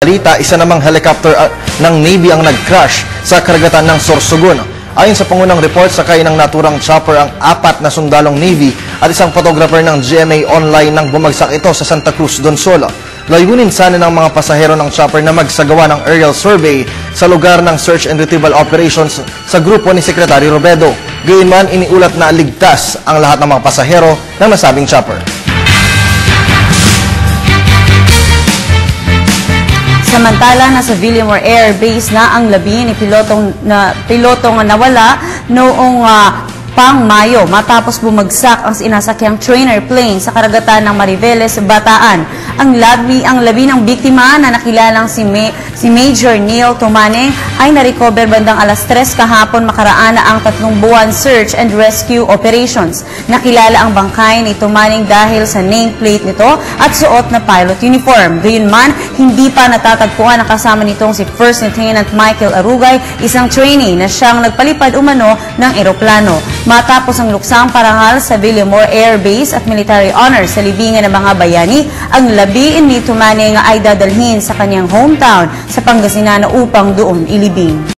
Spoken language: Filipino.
Rita, isa namang helicopter ng Navy ang nag-crash sa karagatan ng Sorsogon. Ayon sa pangunang report, sakay ng naturang chopper ang 4 na sundalong Navy at isang photographer ng GMA Online nang bumagsak ito sa Santa Cruz, Donsol. Layunin sana ng mga pasahero ng chopper na magsagawa ng aerial survey sa lugar ng search and retrieval operations sa grupo ni Secretary Robredo. Gayunman, iniulat na ligtas ang lahat ng mga pasahero ng nasabing chopper. Samantala, nasa Villamor Air Base na ang labi ni pilotong nawala noong pang Mayo matapos bumagsak ang sinasakyang trainer plane sa karagatan ng Mariveles, Bataan. Ang labi ng biktima na nakilalang si Major Neil Tumane ay na-recover bandang alas 3 kahapon makaraan na ang 3 buwan search and rescue operations. Nakilala ang bangkay ni Tumane dahil sa nameplate nito at suot na pilot uniform. Gayunman, hindi pa natatagpuan ang kasama nitong si First Lieutenant Michael Arugay, isang trainee na siyang nagpalipad umano ng eroplano. Matapos ang luksang parangal sa Villamor Air Base at military honors sa libingan ng mga bayani, ang labi ni Tumane ay dadalhin sa kanyang hometown sa Pangasinan upang doon ilibing.